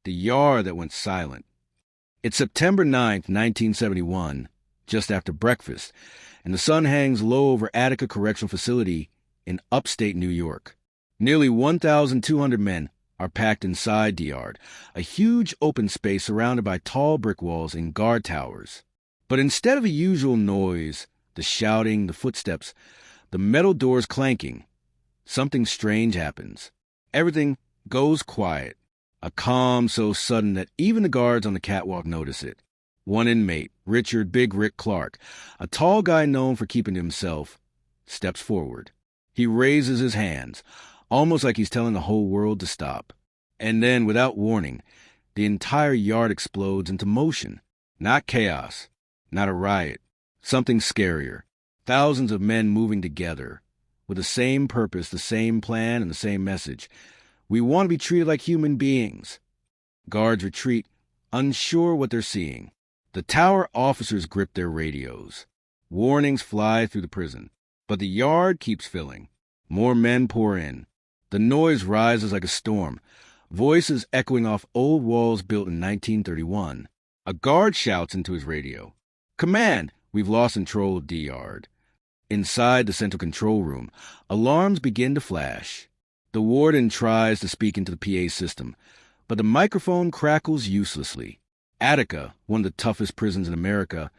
the yard that went silent. It's September 9th, 1971, just after breakfast, and the sun hangs low over Attica Correctional Facility in upstate New York. Nearly 1,200 men are packed inside the yard, a huge open space surrounded by tall brick walls and guard towers. But instead of the usual noise, the shouting, the footsteps, the metal doors clanking, something strange happens. Everything goes quiet, a calm so sudden that even the guards on the catwalk notice it. One inmate, Richard Big Rick Clark, a tall guy known for keeping to himself, steps forward. He raises his hands, almost like he's telling the whole world to stop. And then, without warning, the entire yard explodes into motion. Not chaos, not a riot, something scarier. Thousands of men moving together, with the same purpose, the same plan, and the same message. We want to be treated like human beings. Guards retreat, unsure what they're seeing. The tower officers grip their radios. Warnings fly through the prison. But the yard keeps filling. More men pour in. The noise rises like a storm, voices echoing off old walls built in 1931. A guard shouts into his radio, "Command, we've lost control of the yard." Inside the central control room, alarms begin to flash. The warden tries to speak into the PA system, but the microphone crackles uselessly. Attica, one of the toughest prisons in America,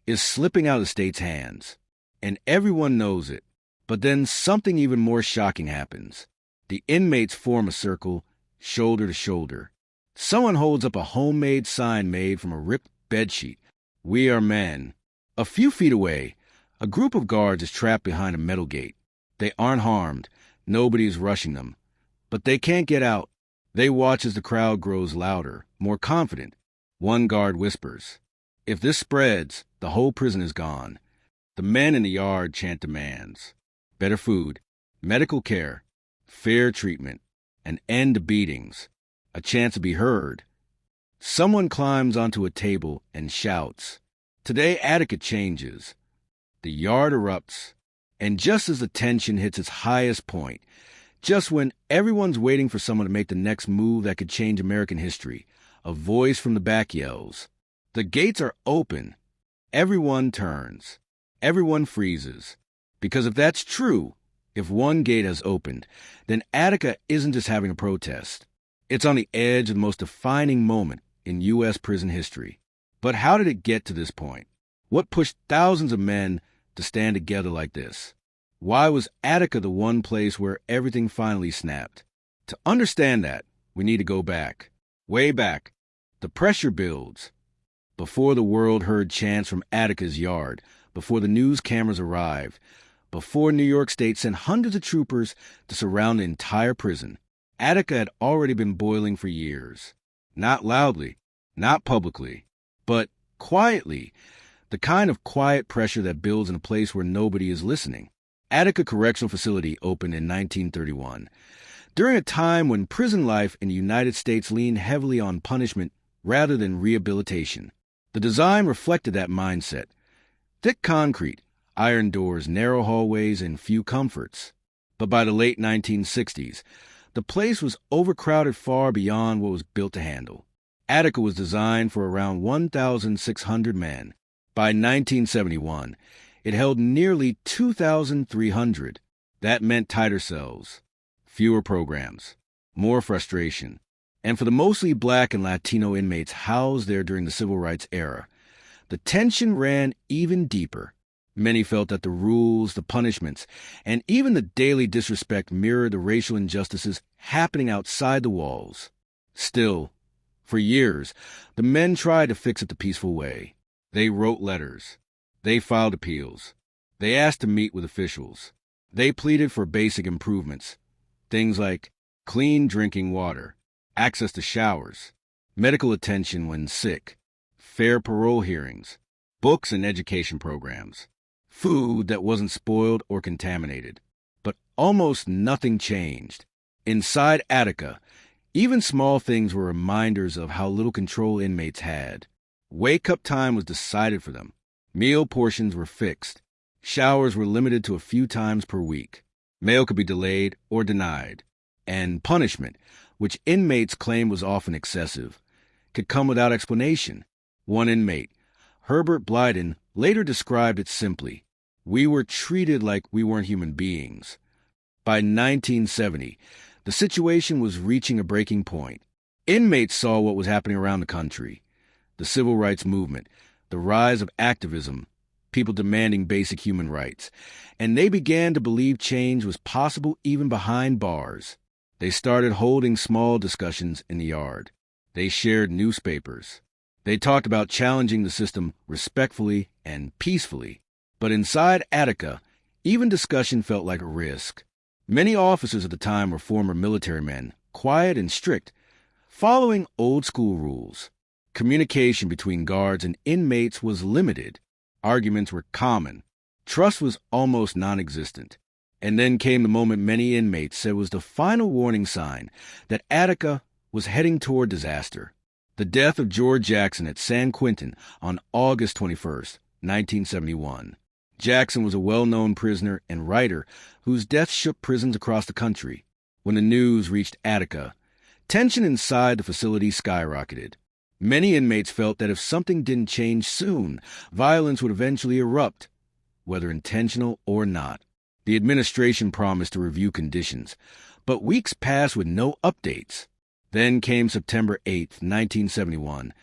is slipping out of the state's hands. And everyone knows it. But then something even more shocking happens. The inmates form a circle, shoulder to shoulder. Someone holds up a homemade sign made from a ripped bedsheet. "We are men." A few feet away, a group of guards is trapped behind a metal gate. They aren't harmed. Nobody is rushing them. But they can't get out. They watch as the crowd grows louder, more confident. One guard whispers, "If this spreads, the whole prison is gone." The men in the yard chant demands. Better food, medical care, fair treatment, an end to beatings, a chance to be heard. Someone climbs onto a table and shouts. Today Attica changes. The yard erupts, and just as the tension hits its highest point, just when everyone's waiting for someone to make the next move that could change American history, a voice from the back yells, "The gates are open." Everyone turns. Everyone freezes. Because if that's true, if one gate has opened, then Attica isn't just having a protest. It's on the edge of the most defining moment in U.S. prison history. But how did it get to this point? What pushed thousands of men to stand together like this? Why was Attica the one place where everything finally snapped? To understand that, we need to go back. Way back. The pressure builds. Before the world heard chants from Attica's yard, before the news cameras arrived, before New York State sent hundreds of troopers to surround the entire prison, Attica had already been boiling for years. Not loudly, not publicly, but quietly, the kind of quiet pressure that builds in a place where nobody is listening. Attica Correctional Facility opened in 1931, during a time when prison life in the United States leaned heavily on punishment rather than rehabilitation. The design reflected that mindset. Thick concrete, iron doors, narrow hallways, and few comforts. But by the late 1960s, the place was overcrowded far beyond what was built to handle. Attica was designed for around 1,600 men. By 1971, it held nearly 2,300. That meant tighter cells, fewer programs, more frustration. And for the mostly black and Latino inmates housed there during the Civil Rights era, the tension ran even deeper. Many felt that the rules, the punishments, and even the daily disrespect mirrored the racial injustices happening outside the walls. Still, for years, the men tried to fix it the peaceful way. They wrote letters. They filed appeals. They asked to meet with officials. They pleaded for basic improvements. Things like clean drinking water, access to showers, medical attention when sick, fair parole hearings, books and education programs, food that wasn't spoiled or contaminated. But almost nothing changed. Inside Attica, even small things were reminders of how little control inmates had. Wake-up time was decided for them. Meal portions were fixed. Showers were limited to a few times per week. Mail could be delayed or denied. And punishment, which inmates claimed was often excessive, could come without explanation. One inmate, Herbert Blyden, later described it simply: "We were treated like we weren't human beings." By 1970, the situation was reaching a breaking point. Inmates saw what was happening around the country: the civil rights movement, the rise of activism, people demanding basic human rights, and they began to believe change was possible even behind bars. They started holding small discussions in the yard. They shared newspapers. They talked about challenging the system respectfully and peacefully. But inside Attica, even discussion felt like a risk. Many officers at the time were former military men, quiet and strict, following old-school rules. Communication between guards and inmates was limited. Arguments were common. Trust was almost non-existent. And then came the moment many inmates said was the final warning sign that Attica was heading toward disaster: the death of George Jackson at San Quentin on August 21st, 1971. Jackson was a well-known prisoner and writer whose death shook prisons across the country. When the news reached Attica, tension inside the facility skyrocketed. Many inmates felt that if something didn't change soon, violence would eventually erupt, whether intentional or not. The administration promised to review conditions, but weeks passed with no updates. Then came September 8th, 1971,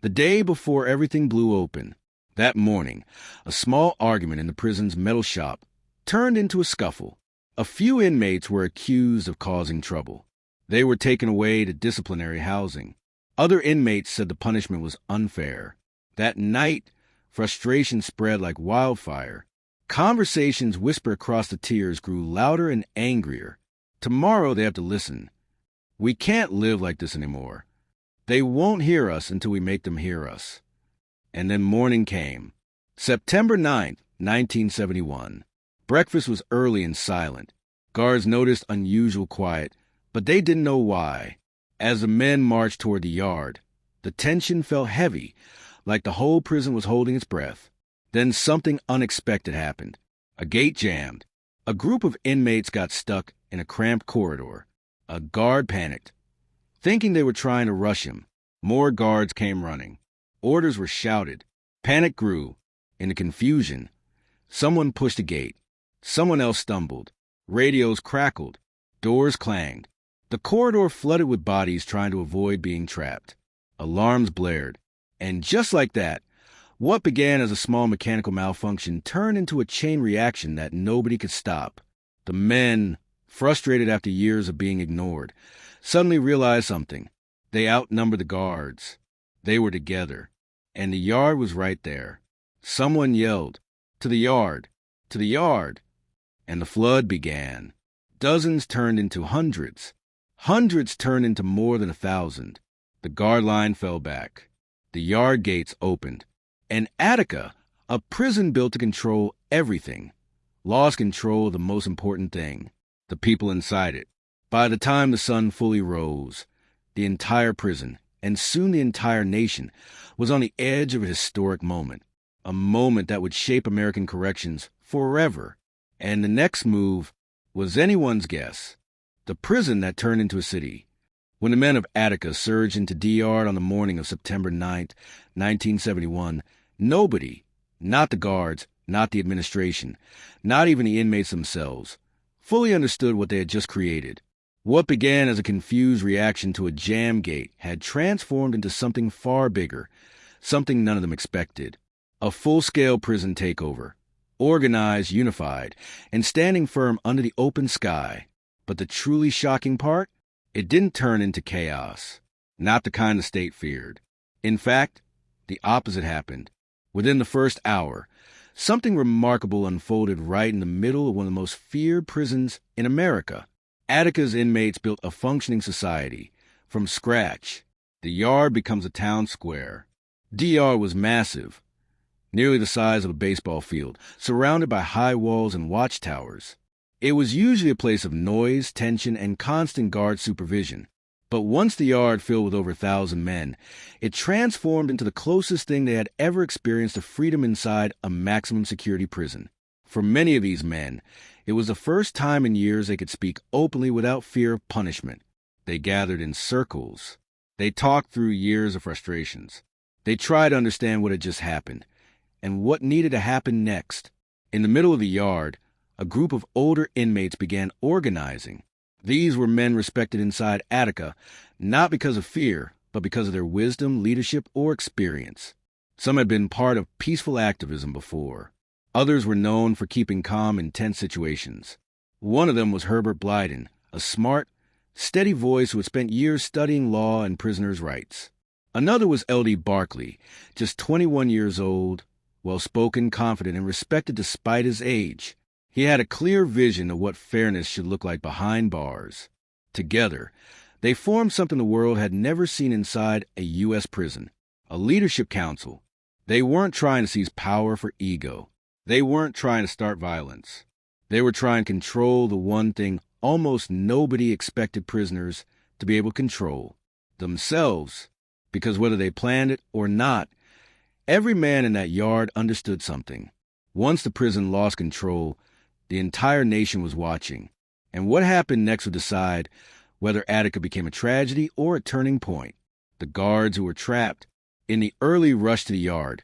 the day before everything blew open. That morning, a small argument in the prison's metal shop turned into a scuffle. A few inmates were accused of causing trouble. They were taken away to disciplinary housing. Other inmates said the punishment was unfair. That night, frustration spread like wildfire. Conversations whispered across the tiers grew louder and angrier. Tomorrow they have to listen. We can't live like this anymore. They won't hear us until we make them hear us. And then morning came. September 9th, 1971. Breakfast was early and silent. Guards noticed unusual quiet, but they didn't know why. As the men marched toward the yard, the tension felt heavy, like the whole prison was holding its breath. Then something unexpected happened. A gate jammed. A group of inmates got stuck in a cramped corridor. A guard panicked, thinking they were trying to rush him. More guards came running. Orders were shouted. Panic grew. In the confusion, someone pushed a gate. Someone else stumbled. Radios crackled. Doors clanged. The corridor flooded with bodies trying to avoid being trapped. Alarms blared. And just like that, what began as a small mechanical malfunction turned into a chain reaction that nobody could stop. The men, frustrated after years of being ignored, suddenly realized something. They outnumbered the guards. They were together. And the yard was right there. Someone yelled, "To the yard! To the yard!" And the flood began. Dozens turned into hundreds. Hundreds turned into more than 1,000. The guard line fell back. The yard gates opened. And Attica, a prison built to control everything, lost control of the most important thing: the people inside it. By the time the sun fully rose, the entire prison, and soon the entire nation, was on the edge of a historic moment, a moment that would shape American corrections forever. And the next move was anyone's guess: the prison that turned into a city. When the men of Attica surged into D-Yard on the morning of September 9th, 1971, nobody, not the guards, not the administration, not even the inmates themselves, fully understood what they had just created. What began as a confused reaction to a jam gate had transformed into something far bigger, something none of them expected: a full-scale prison takeover, organized, unified, and standing firm under the open sky. But the truly shocking part? It didn't turn into chaos, not the kind the state feared. In fact, the opposite happened. Within the first hour, something remarkable unfolded right in the middle of one of the most feared prisons in America. Attica's inmates built a functioning society from scratch. The yard becomes a town square. D-Yard was massive, nearly the size of a baseball field, surrounded by high walls and watchtowers. It was usually a place of noise, tension, and constant guard supervision. But once the yard filled with over 1,000 men, it transformed into the closest thing they had ever experienced to freedom inside a maximum security prison. For many of these men, it was the first time in years they could speak openly without fear of punishment. They gathered in circles. They talked through years of frustrations. They tried to understand what had just happened and what needed to happen next. In the middle of the yard, a group of older inmates began organizing. These were men respected inside Attica, not because of fear, but because of their wisdom, leadership, or experience. Some had been part of peaceful activism before. Others were known for keeping calm in tense situations. One of them was Herbert Blyden, a smart, steady voice who had spent years studying law and prisoners' rights. Another was L.D. Barkley, just 21 years old, well-spoken, confident, and respected despite his age. He had a clear vision of what fairness should look like behind bars. Together, they formed something the world had never seen inside a U.S. prison, a leadership council. They weren't trying to seize power for ego. They weren't trying to start violence. They were trying to control the one thing almost nobody expected prisoners to be able to control: themselves. Because whether they planned it or not, every man in that yard understood something. Once the prison lost control, the entire nation was watching, and what happened next would decide whether Attica became a tragedy or a turning point. The guards who were trapped in the early rush to the yard,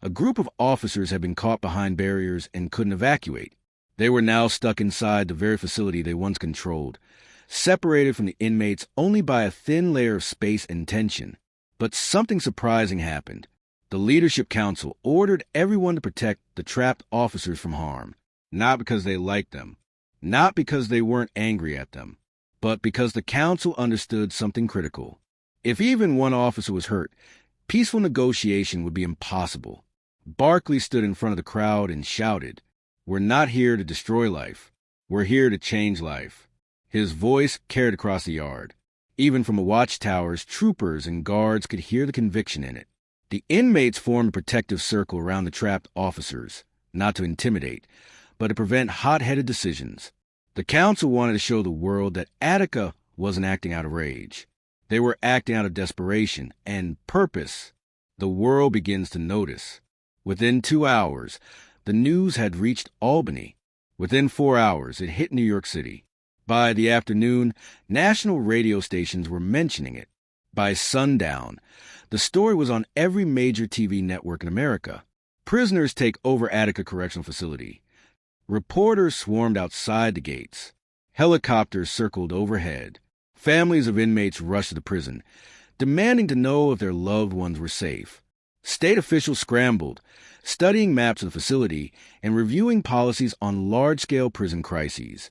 a group of officers had been caught behind barriers and couldn't evacuate. They were now stuck inside the very facility they once controlled, separated from the inmates only by a thin layer of space and tension. But something surprising happened. The Leadership Council ordered everyone to protect the trapped officers from harm, not because they liked them, not because they weren't angry at them, but because the council understood something critical. If even one officer was hurt, peaceful negotiation would be impossible. Barkley stood in front of the crowd and shouted, "We're not here to destroy life. We're here to change life." His voice carried across the yard. Even from the watchtowers, troopers and guards could hear the conviction in it. The inmates formed a protective circle around the trapped officers, not to intimidate, but to prevent hot-headed decisions. The council wanted to show the world that Attica wasn't acting out of rage. They were acting out of desperation and purpose. The world begins to notice. Within 2 hours, the news had reached Albany. Within 4 hours, it hit New York City. By the afternoon, national radio stations were mentioning it. By sundown, the story was on every major TV network in America. Prisoners take over Attica Correctional Facility. Reporters swarmed outside the gates. Helicopters circled overhead. Families of inmates rushed to the prison, demanding to know if their loved ones were safe. State officials scrambled, studying maps of the facility and reviewing policies on large-scale prison crises,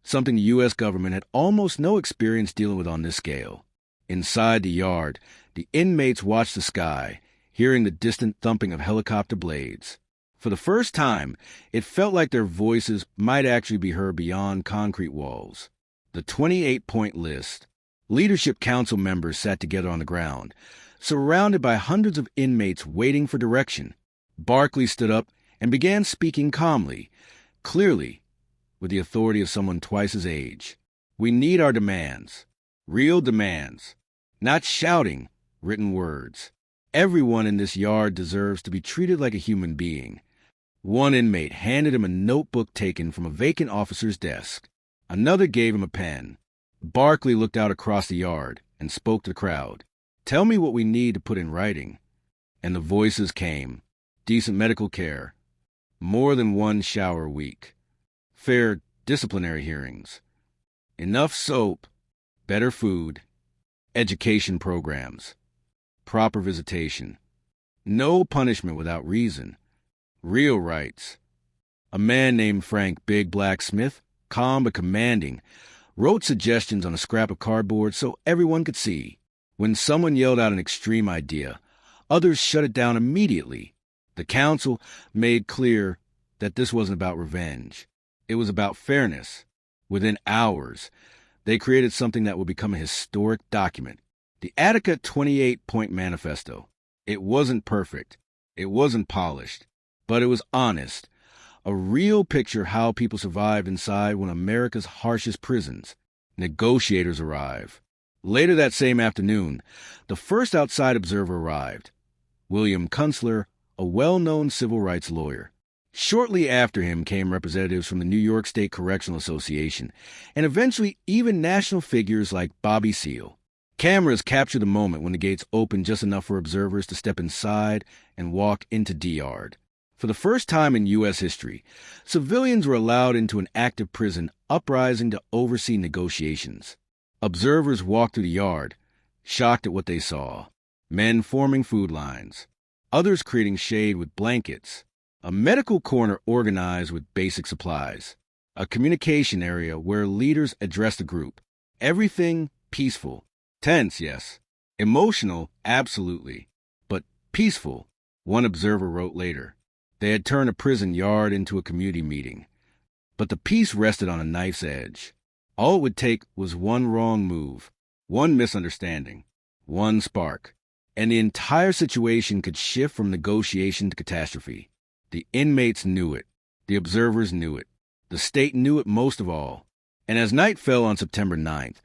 something the U.S. government had almost no experience dealing with on this scale. Inside the yard, the inmates watched the sky, hearing the distant thumping of helicopter blades. For the first time, it felt like their voices might actually be heard beyond concrete walls. The 28-point list. Leadership Council members sat together on the ground, surrounded by hundreds of inmates waiting for direction. Barkley stood up and began speaking calmly, clearly, with the authority of someone twice his age. "We need our demands. Real demands. Not shouting, written words. Everyone in this yard deserves to be treated like a human being." One inmate handed him a notebook taken from a vacant officer's desk. Another gave him a pen. Barkley looked out across the yard and spoke to the crowd. "Tell me what we need to put in writing." And the voices came. Decent medical care. More than one shower a week. Fair disciplinary hearings. Enough soap. Better food. Education programs. Proper visitation. No punishment without reason. Real rights. A man named Frank Big Black Smith, calm but commanding, wrote suggestions on a scrap of cardboard so everyone could see. When someone yelled out an extreme idea, others shut it down immediately. The council made clear that this wasn't about revenge. It was about fairness. Within hours, they created something that would become a historic document. The Attica 28-point manifesto. It wasn't perfect. It wasn't polished. But it was honest. A real picture of how people survived inside one of America's harshest prisons. Negotiators arrive. Later that same afternoon, the first outside observer arrived. William Kunstler, a well-known civil rights lawyer. Shortly after him came representatives from the New York State Correctional Association, and eventually even national figures like Bobby Seale. Cameras captured the moment when the gates opened just enough for observers to step inside and walk into D-Yard. For the first time in U.S. history, civilians were allowed into an active prison uprising to oversee negotiations. Observers walked through the yard, shocked at what they saw. Men forming food lines, others creating shade with blankets, a medical corner organized with basic supplies, a communication area where leaders addressed the group. Everything peaceful. Tense, yes. Emotional, absolutely. But peaceful, one observer wrote later. They had turned a prison yard into a community meeting. But the peace rested on a knife's edge. All it would take was one wrong move, one misunderstanding, one spark, and the entire situation could shift from negotiation to catastrophe. The inmates knew it. The observers knew it. The state knew it most of all. And as night fell on September 9th,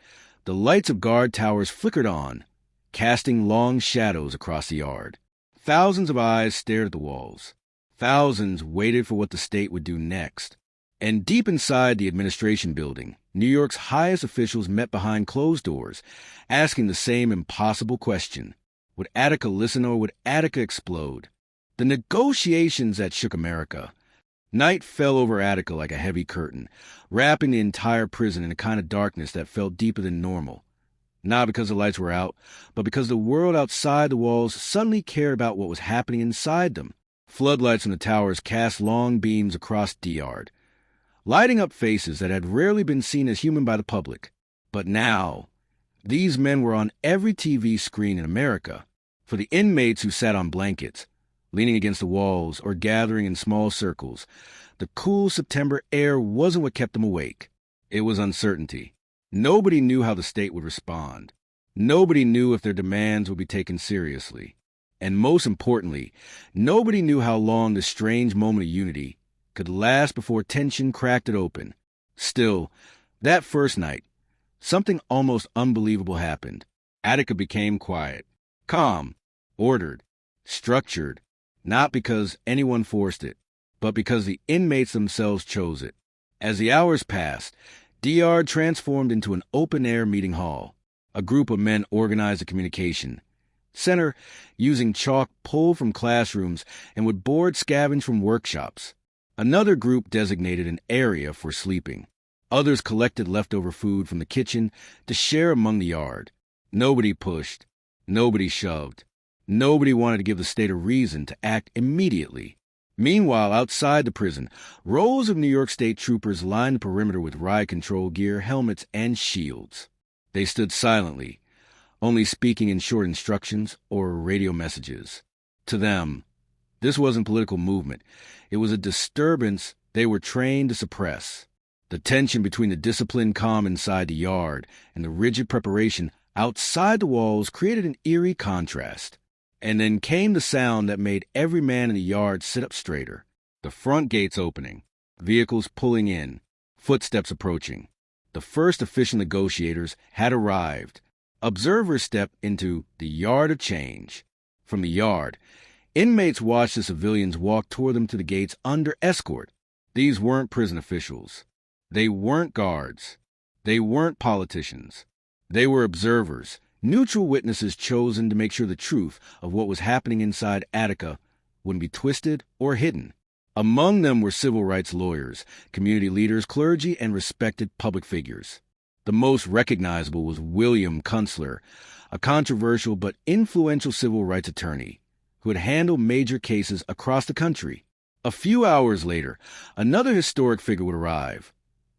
the lights of guard towers flickered on, casting long shadows across the yard. Thousands of eyes stared at the walls. Thousands waited for what the state would do next. And deep inside the administration building, New York's highest officials met behind closed doors, asking the same impossible question. Would Attica listen or would Attica explode? The negotiations that shook America. Night fell over Attica like a heavy curtain, wrapping the entire prison in a kind of darkness that felt deeper than normal. Not because the lights were out, but because the world outside the walls suddenly cared about what was happening inside them. Floodlights from the towers cast long beams across D-Yard, lighting up faces that had rarely been seen as human by the public. But now, these men were on every TV screen in America. For the inmates who sat on blankets, leaning against the walls or gathering in small circles, the cool September air wasn't what kept them awake. It was uncertainty. Nobody knew how the state would respond. Nobody knew if their demands would be taken seriously. And most importantly, nobody knew how long this strange moment of unity could last before tension cracked it open. Still, that first night, something almost unbelievable happened. Attica became quiet, calm, ordered, structured, not because anyone forced it, but because the inmates themselves chose it. As the hours passed, D-Yard transformed into an open-air meeting hall. A group of men organized a communication center using chalk pulled from classrooms and would board scavenge from workshops. Another group designated an area for sleeping. Others collected leftover food from the kitchen to share among the yard. Nobody pushed. Nobody shoved. Nobody wanted to give the state a reason to act immediately. Meanwhile, outside the prison, rows of New York State troopers lined the perimeter with riot control gear, helmets, and shields. They stood silently, only speaking in short instructions or radio messages. To them, this wasn't political movement. It was a disturbance they were trained to suppress. The tension between the disciplined calm inside the yard and the rigid preparation outside the walls created an eerie contrast. And then came the sound that made every man in the yard sit up straighter. The front gates opening, vehicles pulling in, footsteps approaching. The first official negotiators had arrived. Observers stepped into the yard of change. From the yard, inmates watched the civilians walk toward them to the gates under escort. These weren't prison officials. They weren't guards. They weren't politicians. They were observers, neutral witnesses chosen to make sure the truth of what was happening inside Attica wouldn't be twisted or hidden. Among them were civil rights lawyers, community leaders, clergy, and respected public figures. The most recognizable was William Kunstler, a controversial but influential civil rights attorney who had handled major cases across the country. A few hours later, another historic figure would arrive.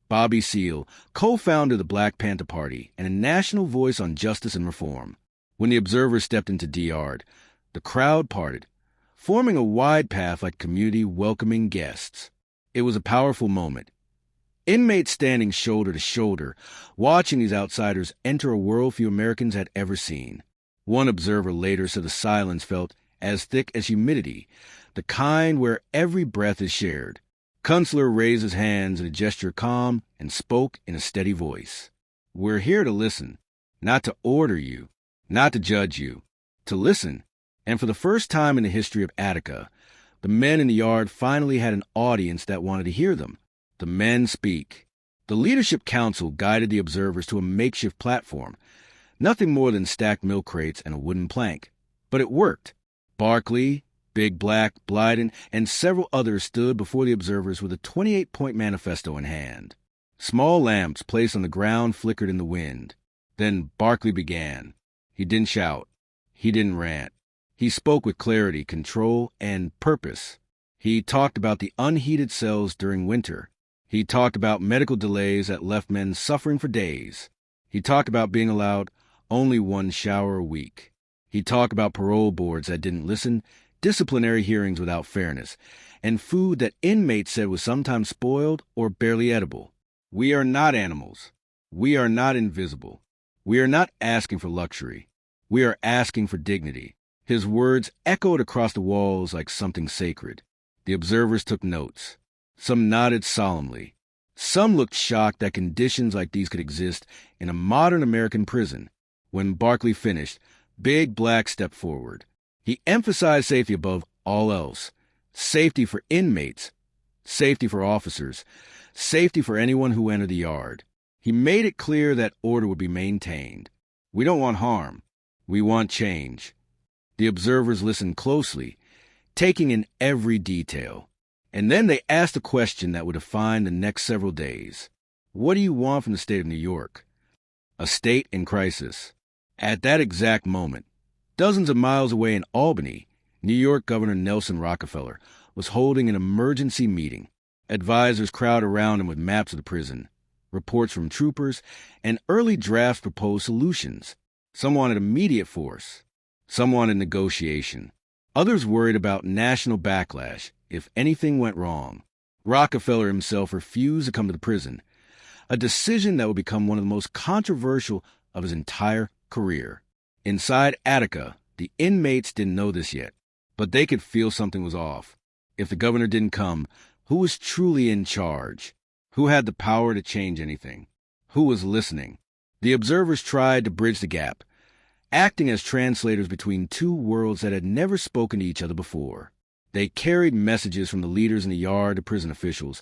Bobby Seale, co-founder of the Black Panther Party and a national voice on justice and reform. When the observers stepped into D-Yard, the crowd parted, forming a wide path like community welcoming guests. It was a powerful moment. Inmates standing shoulder to shoulder, watching these outsiders enter a world few Americans had ever seen. One observer later said the silence felt as thick as humidity, the kind where every breath is shared. Kunstler raised his hands in a gesture calm and spoke in a steady voice. We're here to listen, not to order you, not to judge you, to listen. And for the first time in the history of Attica, The men in the yard finally had an audience that wanted to hear them. The men speak. The Leadership Council guided the observers to a makeshift platform, nothing more than stacked milk crates and a wooden plank. But it worked. Barkley, Big Black, Blyden, and several others stood before the observers with a 28-point manifesto in hand. Small lamps placed on the ground flickered in the wind. Then Barkley began. He didn't shout. He didn't rant. He spoke with clarity, control, and purpose. He talked about the unheated cells during winter. He talked about medical delays that left men suffering for days. He talked about being allowed only one shower a week. He talked about parole boards that didn't listen, disciplinary hearings without fairness, and food that inmates said was sometimes spoiled or barely edible. We are not animals. We are not invisible. We are not asking for luxury. We are asking for dignity. His words echoed across the walls like something sacred. The observers took notes. Some nodded solemnly. Some looked shocked that conditions like these could exist in a modern American prison. When Barkley finished, Big Black stepped forward. He emphasized safety above all else. Safety for inmates. Safety for officers. Safety for anyone who entered the yard. He made it clear that order would be maintained. We don't want harm. We want change. The observers listened closely, taking in every detail. And then they asked a question that would define the next several days. What do you want from the state of New York? A state in crisis. At that exact moment, dozens of miles away in Albany, New York Governor Nelson Rockefeller was holding an emergency meeting. Advisors crowded around him with maps of the prison, reports from troopers, and early drafts proposed solutions. Some wanted immediate force. Some wanted negotiation. Others worried about national backlash if anything went wrong. Rockefeller himself refused to come to the prison, a decision that would become one of the most controversial of his entire career. Inside Attica, the inmates didn't know this yet, but they could feel something was off. If the governor didn't come, who was truly in charge? Who had the power to change anything? Who was listening? The observers tried to bridge the gap, acting as translators between two worlds that had never spoken to each other before. They carried messages from the leaders in the yard to prison officials,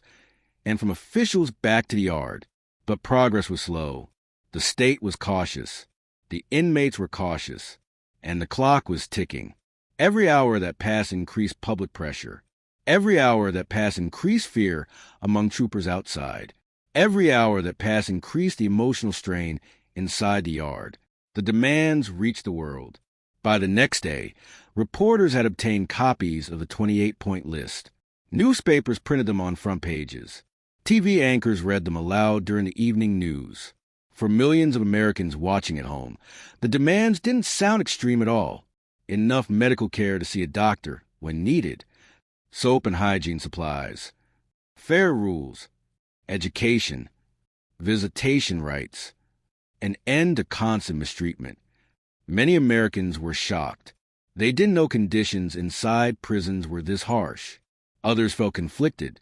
and from officials back to the yard. But progress was slow. The state was cautious. The inmates were cautious. And the clock was ticking. Every hour that passed increased public pressure. Every hour that passed increased fear among troopers outside. Every hour that passed increased the emotional strain inside the yard. The demands reached the world. By the next day, reporters had obtained copies of the 28-point list. Newspapers printed them on front pages. TV anchors read them aloud during the evening news. For millions of Americans watching at home, the demands didn't sound extreme at all. Enough medical care to see a doctor when needed, soap and hygiene supplies, fair rules, education, visitation rights, an end to constant mistreatment. Many Americans were shocked. They didn't know conditions inside prisons were this harsh. Others felt conflicted,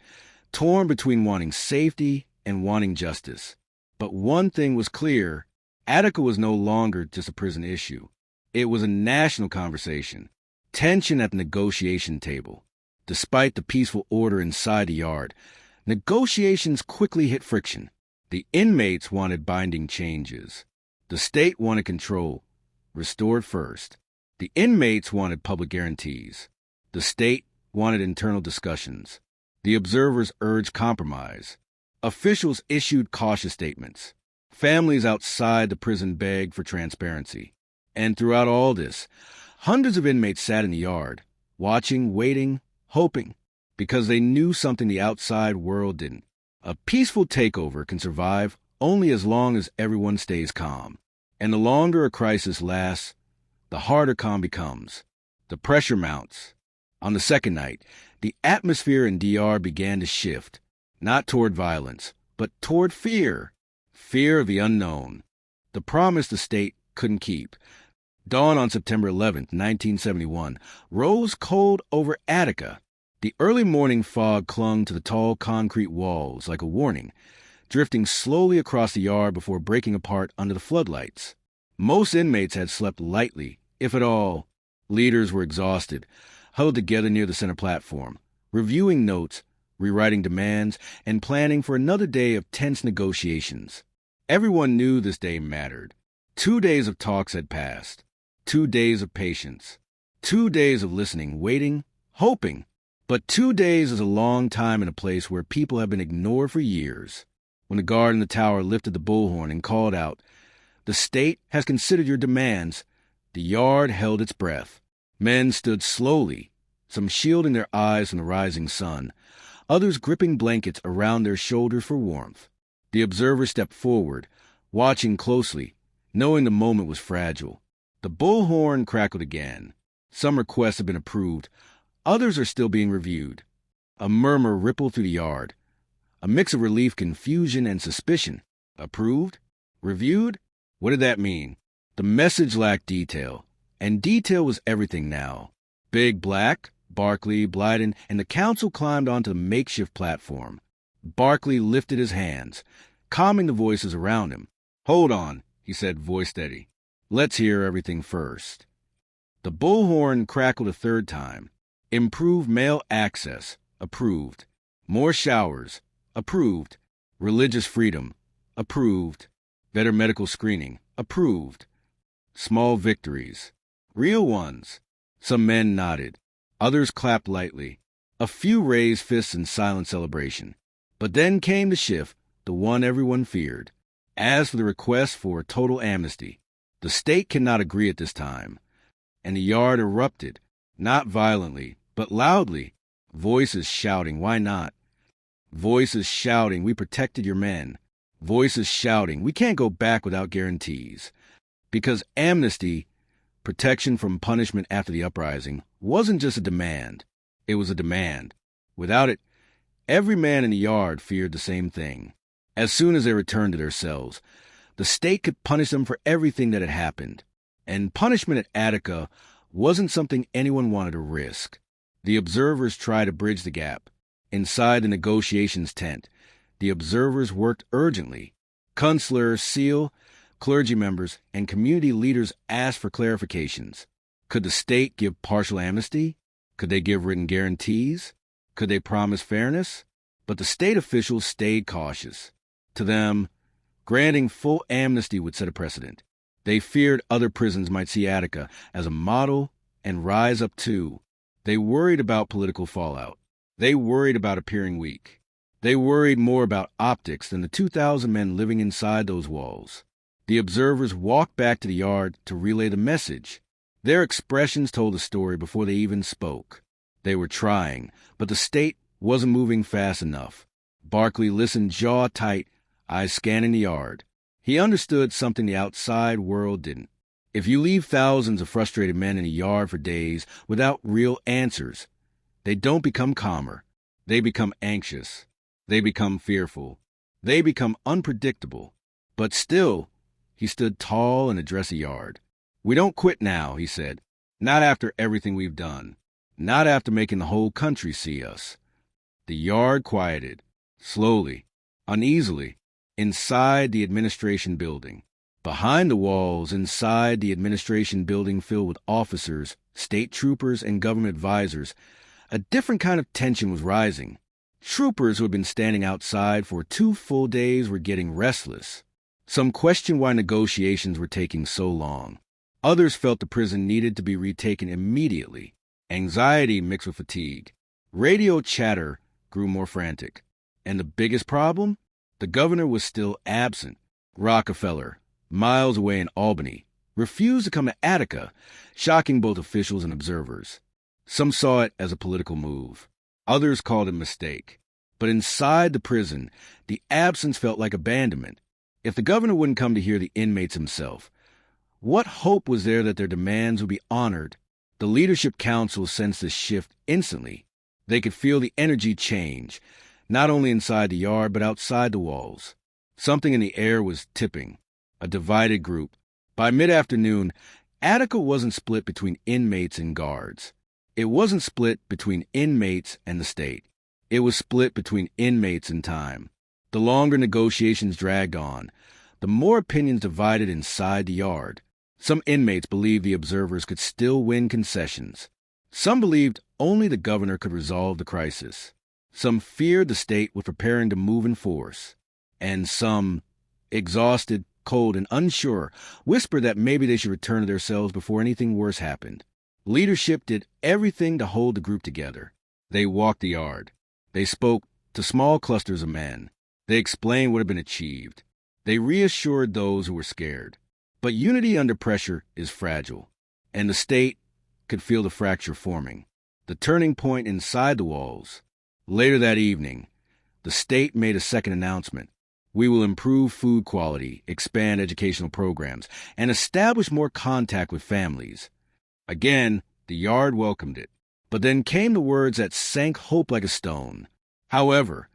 torn between wanting safety and wanting justice. But one thing was clear: Attica was no longer just a prison issue. It was a national conversation. Tension at the negotiation table. Despite the peaceful order inside the yard, negotiations quickly hit friction. The inmates wanted binding changes. The state wanted control, restored first. The inmates wanted public guarantees. The state wanted internal discussions. The observers urged compromise. Officials issued cautious statements. Families outside the prison begged for transparency. And throughout all this, hundreds of inmates sat in the yard, watching, waiting, hoping, because they knew something the outside world didn't. A peaceful takeover can survive only as long as everyone stays calm. And the longer a crisis lasts, the harder calm becomes. The pressure mounts. On the second night, the atmosphere in DR began to shift, not toward violence, but toward fear. Fear of the unknown. The promise the state couldn't keep. Dawn on September 11th, 1971, rose cold over Attica. The early morning fog clung to the tall concrete walls like a warning, drifting slowly across the yard before breaking apart under the floodlights. Most inmates had slept lightly, if at all. Leaders were exhausted. huddled together near the center platform, reviewing notes, rewriting demands, and planning for another day of tense negotiations. Everyone knew this day mattered. 2 days of talks had passed. 2 days of patience. 2 days of listening, waiting, hoping. But 2 days is a long time in a place where people have been ignored for years. When the guard in the tower lifted the bullhorn and called out, "The state has considered your demands," the yard held its breath. Men stood slowly, some shielding their eyes from the rising sun, others gripping blankets around their shoulders for warmth. The observers stepped forward, watching closely, knowing the moment was fragile. The bullhorn crackled again. Some requests have been approved. Others are still being reviewed. A murmur rippled through the yard. A mix of relief, confusion, and suspicion. Approved? Reviewed? What did that mean? The message lacked detail, and detail was everything now. Big Black, Barkley, Blyden, and the council climbed onto the makeshift platform. Barkley lifted his hands, calming the voices around him. "Hold on," he said, voice steady. "Let's hear everything first." The bullhorn crackled a third time. Improved mail access. Approved. More showers. Approved. Religious freedom. Approved. Better medical screening. Approved. Small victories. Real ones. Some men nodded. Others clapped lightly. A few raised fists in silent celebration. But then came the shift, the one everyone feared. As for the request for total amnesty, the state cannot agree at this time. And the yard erupted, not violently, but loudly. Voices shouting, "Why not?" Voices shouting, "We protected your men." Voices shouting, "We can't go back without guarantees." Because amnesty, protection from punishment after the uprising, wasn't just a demand. It was a demand. Without it, every man in the yard feared the same thing. As soon as they returned to their cells, the state could punish them for everything that had happened. And punishment at Attica wasn't something anyone wanted to risk. The observers tried to bridge the gap. Inside the negotiations tent, the observers worked urgently. Consular, SEAL, clergy members, and community leaders asked for clarifications. Could the state give partial amnesty? Could they give written guarantees? Could they promise fairness? But the state officials stayed cautious. To them, granting full amnesty would set a precedent. They feared other prisons might see Attica as a model and rise up too. They worried about political fallout. They worried about appearing weak. They worried more about optics than the 2,000 men living inside those walls. The observers walked back to the yard to relay the message. Their expressions told the story before they even spoke. They were trying, but the state wasn't moving fast enough. Barkley listened jaw tight, eyes scanning the yard. He understood something the outside world didn't. If you leave thousands of frustrated men in a yard for days without real answers, they don't become calmer. They become anxious. They become fearful. They become unpredictable. But still, he stood tall and addressed the yard. "We don't quit now," he said. "Not after everything we've done. Not after making the whole country see us." The yard quieted, slowly, uneasily, inside the administration building. Behind the walls, inside the administration building filled with officers, state troopers, and government advisors, a different kind of tension was rising. Troopers who had been standing outside for 2 full days were getting restless. Some questioned why negotiations were taking so long. Others felt the prison needed to be retaken immediately. Anxiety mixed with fatigue. Radio chatter grew more frantic. And the biggest problem? The governor was still absent. Rockefeller, miles away in Albany, refused to come to Attica, shocking both officials and observers. Some saw it as a political move. Others called it a mistake. But inside the prison, the absence felt like abandonment. If the governor wouldn't come to hear the inmates himself, what hope was there that their demands would be honored? The leadership council sensed this shift instantly. They could feel the energy change, not only inside the yard but outside the walls. Something in the air was tipping, a divided group. By mid-afternoon, Attica wasn't split between inmates and guards. It wasn't split between inmates and the state. It was split between inmates and time. The longer negotiations dragged on, the more opinions divided inside the yard. Some inmates believed the observers could still win concessions. Some believed only the governor could resolve the crisis. Some feared the state was preparing to move in force, and some, exhausted, cold, and unsure, whispered that maybe they should return to their cells before anything worse happened. Leadership did everything to hold the group together. They walked the yard. They spoke to small clusters of men. They explained what had been achieved. They reassured those who were scared. But unity under pressure is fragile, and the state could feel the fracture forming. The turning point inside the walls. Later that evening, the state made a second announcement. We will improve food quality, expand educational programs, and establish more contact with families. Again, the yard welcomed it. But then came the words that sank hope like a stone. However,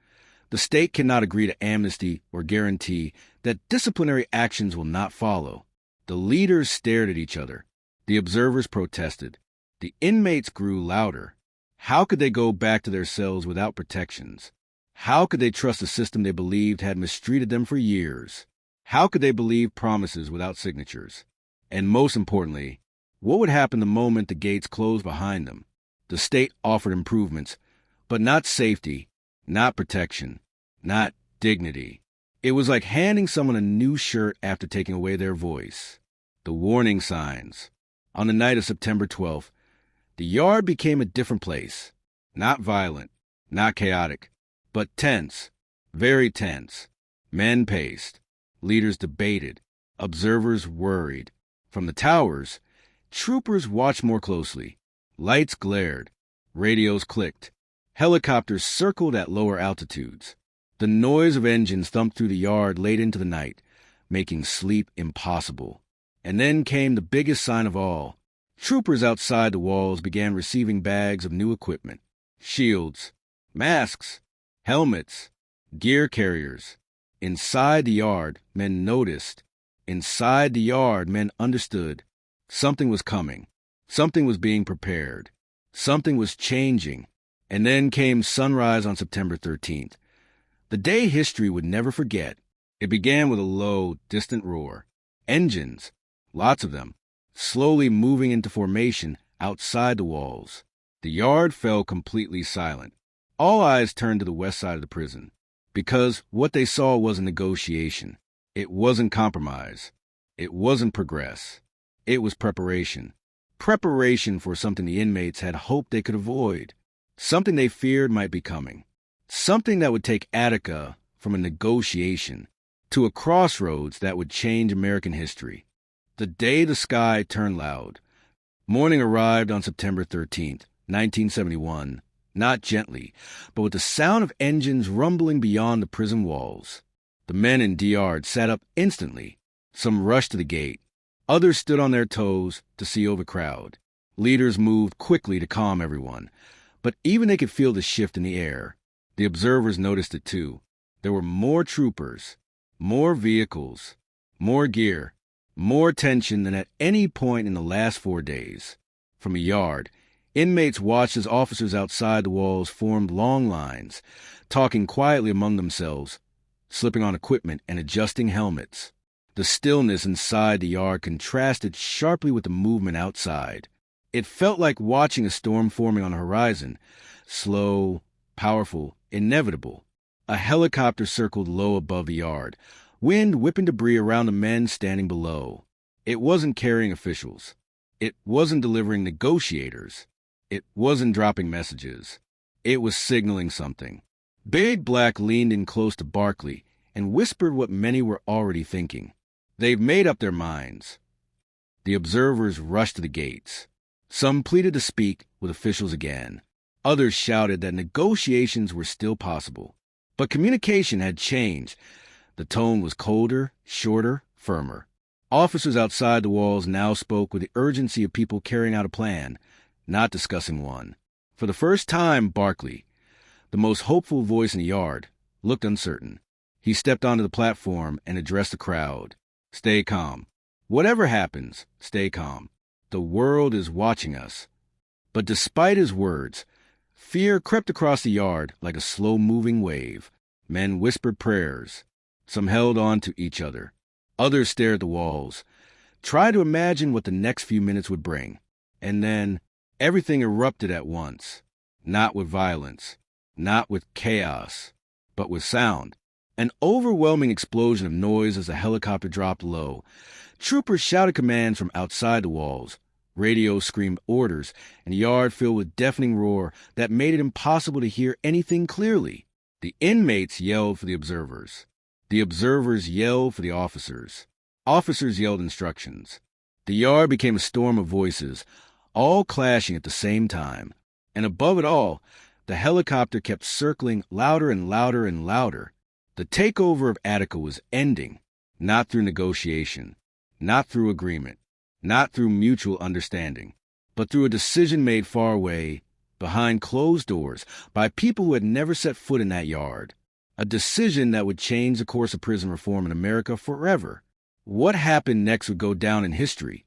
the state cannot agree to amnesty or guarantee that disciplinary actions will not follow. The leaders stared at each other. The observers protested. The inmates grew louder. How could they go back to their cells without protections? How could they trust a system they believed had mistreated them for years? How could they believe promises without signatures? And most importantly, what would happen the moment the gates closed behind them? The state offered improvements, but not safety, not protection, not dignity. It was like handing someone a new shirt after taking away their voice. The warning signs. On the night of September 12th, the yard became a different place. Not violent, not chaotic, but tense, very tense. Men paced. Leaders debated. Observers worried. From the towers, troopers watched more closely. Lights glared. Radios clicked. Helicopters circled at lower altitudes. The noise of engines thumped through the yard late into the night, making sleep impossible. And then came the biggest sign of all. Troopers outside the walls began receiving bags of new equipment. Shields, masks, helmets, gear carriers. Inside the yard, men noticed. Inside the yard, men understood. Something was coming. Something was being prepared. Something was changing. And then came sunrise on September 13th. The day history would never forget. It began with a low, distant roar. Engines, lots of them, slowly moving into formation outside the walls. The yard fell completely silent. All eyes turned to the west side of the prison, because what they saw wasn't negotiation. It wasn't compromise. It wasn't progress. It was preparation. Preparation for something the inmates had hoped they could avoid. Something they feared might be coming. Something that would take Attica from a negotiation to a crossroads that would change American history. The day the sky turned loud. Morning arrived on September 13th, 1971, not gently, but with the sound of engines rumbling beyond the prison walls. The men in D.R. sat up instantly. Some rushed to the gate. Others stood on their toes to seal the crowd. Leaders moved quickly to calm everyone. But even they could feel the shift in the air. The observers noticed it too. There were more troopers, more vehicles, more gear, more tension than at any point in the last 4 days. From a yard, inmates watched as officers outside the walls formed long lines, talking quietly among themselves, slipping on equipment and adjusting helmets. The stillness inside the yard contrasted sharply with the movement outside. It felt like watching a storm forming on the horizon, slow, powerful, inevitable. A helicopter circled low above the yard, wind whipping debris around the men standing below. It wasn't carrying officials. It wasn't delivering negotiators. It wasn't dropping messages. It was signaling something. Big Black leaned in close to Barkley and whispered what many were already thinking. They've made up their minds. The observers rushed to the gates. Some pleaded to speak with officials again. Others shouted that negotiations were still possible. But communication had changed. The tone was colder, shorter, firmer. Officers outside the walls now spoke with the urgency of people carrying out a plan, not discussing one. For the first time, Barkley, the most hopeful voice in the yard, looked uncertain. He stepped onto the platform and addressed the crowd. Stay calm. Whatever happens, stay calm. The world is watching us. But despite his words, fear crept across the yard like a slow-moving wave. Men whispered prayers. Some held on to each other. Others stared at the walls, tried to imagine what the next few minutes would bring. And then Everything erupted at once, not with violence, not with chaos, but with sound. An overwhelming explosion of noise as a helicopter dropped low. Troopers shouted commands from outside the walls. Radios screamed orders, and the yard filled with deafening roar that made it impossible to hear anything clearly. The inmates yelled for the observers. The observers yelled for the officers. Officers yelled instructions. The yard became a storm of voices, all clashing at the same time. And above it all, the helicopter kept circling louder and louder and louder. The takeover of Attica was ending, not through negotiation, not through agreement, not through mutual understanding, but through a decision made far away, behind closed doors, by people who had never set foot in that yard. A decision that would change the course of prison reform in America forever. What happened next would go down in history,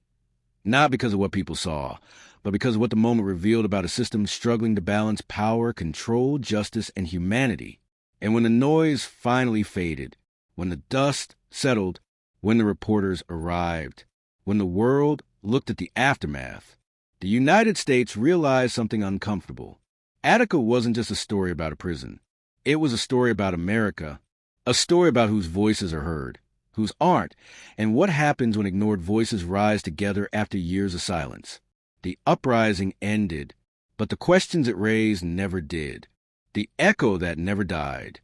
not because of what people saw, but because of what the moment revealed about a system struggling to balance power, control, justice, and humanity. And when the noise finally faded, when the dust settled, when the reporters arrived, when the world looked at the aftermath, the United States realized something uncomfortable. Attica wasn't just a story about a prison. It was a story about America, a story about whose voices are heard, whose aren't, and what happens when ignored voices rise together after years of silence. The uprising ended, but the questions it raised never did. The echo that never died.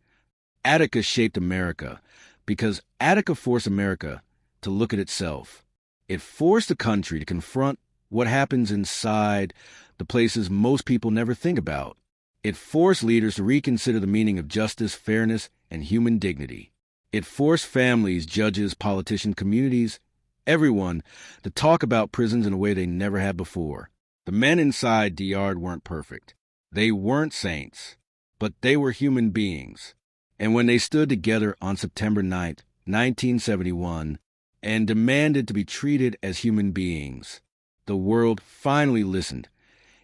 Attica shaped America because Attica forced America to look at itself. It forced the country to confront what happens inside the places most people never think about. It forced leaders to reconsider the meaning of justice, fairness, and human dignity. It forced families, judges, politicians, communities, everyone to talk about prisons in a way they never had before. The men inside the yard weren't perfect. They weren't saints, but they were human beings. And when they stood together on September 9th, 1971, and demanded to be treated as human beings, the world finally listened,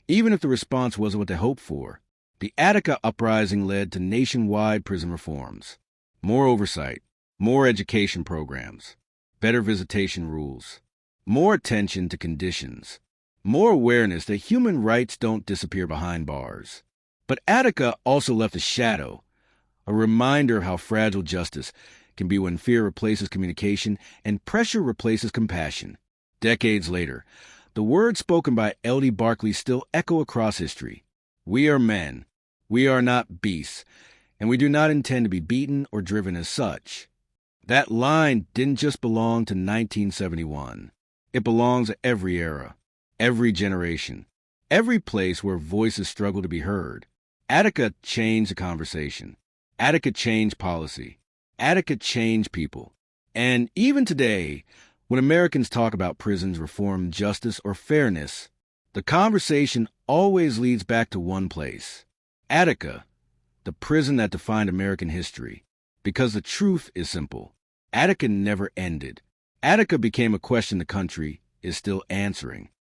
even if the response wasn't what they hoped for. The Attica uprising led to nationwide prison reforms. More oversight, more education programs, better visitation rules, more attention to conditions, more awareness that human rights don't disappear behind bars. But Attica also left a shadow, a reminder of how fragile justice can be when fear replaces communication and pressure replaces compassion. Decades later, the words spoken by L.D. Barkley still echo across history. We are men. We are not beasts, and we do not intend to be beaten or driven as such. That line didn't just belong to 1971. It belongs to every era, every generation, every place where voices struggle to be heard. Attica changed the conversation. Attica changed policy. Attica changed people. And even today, when Americans talk about prisons, reform, justice, or fairness, the conversation always leads back to one place. Attica, the prison that defined American history. Because the truth is simple. Attica never ended. Attica became a question the country is still answering.